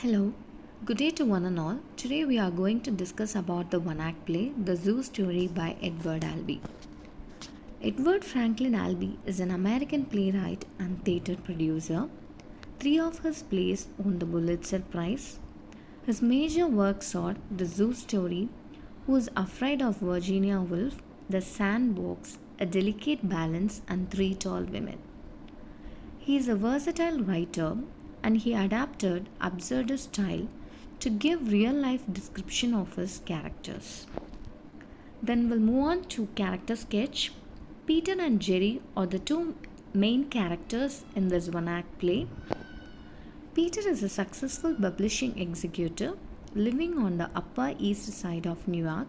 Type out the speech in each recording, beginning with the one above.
Hello, good day to one and all. Today we are going to discuss about the one-act play, The Zoo Story by Edward Albee. Edward Franklin Albee is an American playwright and theatre producer. Three of his plays won the Pulitzer Prize. His major works are The Zoo Story, Who's Afraid of Virginia Woolf, The Sandbox, A Delicate Balance, and Three Tall Women. He is a versatile writer and he adapted absurdist style to give real life description of his characters. Then we'll move on to character sketch. Peter and Jerry are the two main characters in this one act play. Peter is a successful publishing executive living on the Upper East Side of New York.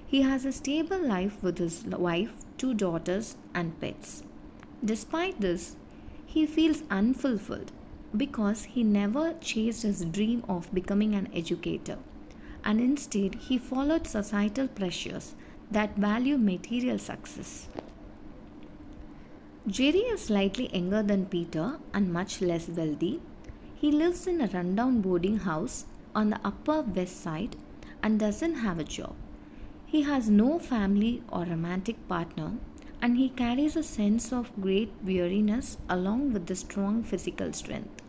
He has a stable life with his wife, two daughters, and pets. Despite this, he feels unfulfilled because he never chased his dream of becoming an educator, and instead he followed societal pressures that value material success. Jerry is slightly younger than Peter and much less wealthy. He lives in a rundown boarding house on the Upper West Side and doesn't have a job. He has no family or romantic partner, and he carries a sense of great weariness along with the strong physical strength.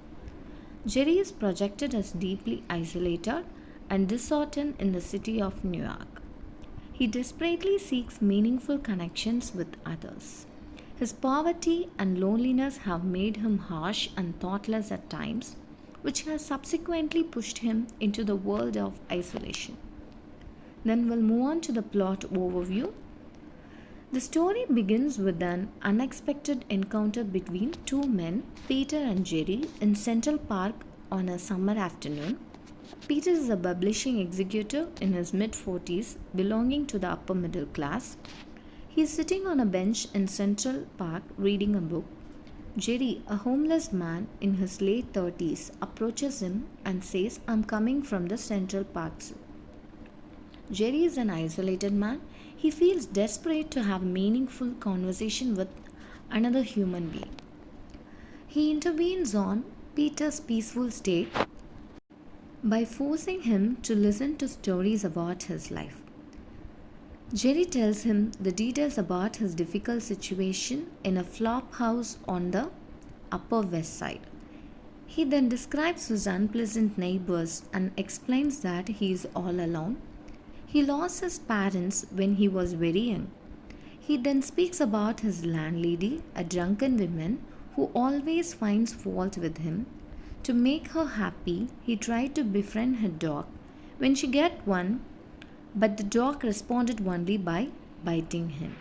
Jerry is projected as deeply isolated and disheartened in the city of New York. He desperately seeks meaningful connections with others. His poverty and loneliness have made him harsh and thoughtless at times, which has subsequently pushed him into the world of isolation. Then we'll move on to the plot overview. The story begins with an unexpected encounter between two men, Peter and Jerry, in Central Park on a summer afternoon. Peter is a publishing executive in his mid 40s, belonging to the upper middle class. He is sitting on a bench in Central Park reading a book. Jerry, a homeless man in his late 30s, approaches him and says, "I'm coming from the Central Park Zoo." Jerry is an isolated man. He feels desperate to have a meaningful conversation with another human being. He intervenes on Peter's peaceful state by forcing him to listen to stories about his life. Jerry tells him the details about his difficult situation in a flop house on the Upper West Side. He then describes his unpleasant neighbors and explains that he is all alone. He lost his parents when he was very young. He then speaks about his landlady, a drunken woman who always finds fault with him. To make her happy, he tried to befriend her dog when she got one, but the dog responded only by biting him.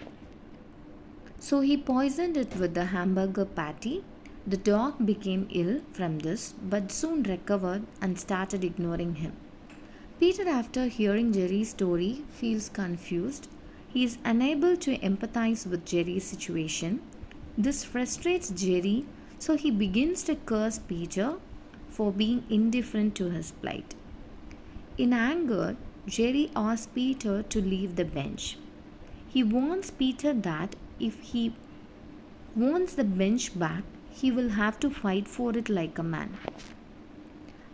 So he poisoned it with the hamburger patty. The dog became ill from this but soon recovered and started ignoring him. Peter, after hearing Jerry's story, feels confused. He is unable to empathize with Jerry's situation. This frustrates Jerry, so he begins to curse Peter for being indifferent to his plight. In anger, Jerry asks Peter to leave the bench. He warns Peter that if he wants the bench back, he will have to fight for it like a man.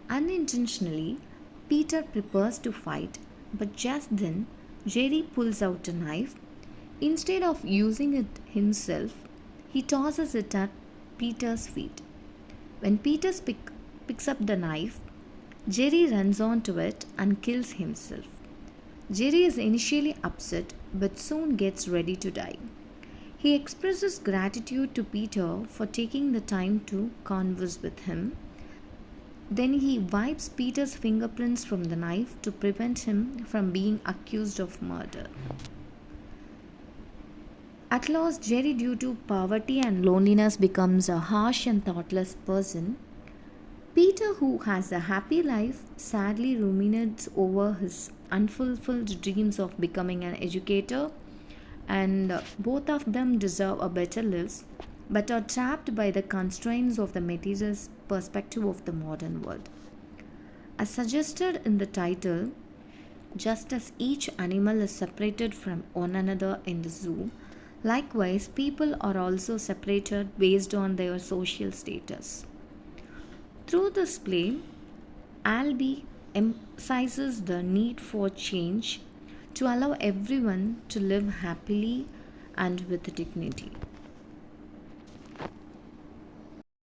Unintentionally, Peter prepares to fight, but just then Jerry pulls out a knife. Instead of using it himself, he tosses it at Peter's feet. When Peter picks up the knife, Jerry runs onto it and kills himself. Jerry is initially upset but soon gets ready to die. He expresses gratitude to Peter for taking the time to converse with him. Then he wipes Peter's fingerprints from the knife to prevent him from being accused of murder. At last, Jerry, due to poverty and loneliness, becomes a harsh and thoughtless person. Peter, who has a happy life, sadly ruminates over his unfulfilled dreams of becoming an educator, and both of them deserve a better lives but are trapped by the constraints of the materialist perspective of the modern world. As suggested in the title, just as each animal is separated from one another in the zoo, likewise people are also separated based on their social status. Through this play, Albee emphasizes the need for change to allow everyone to live happily and with dignity.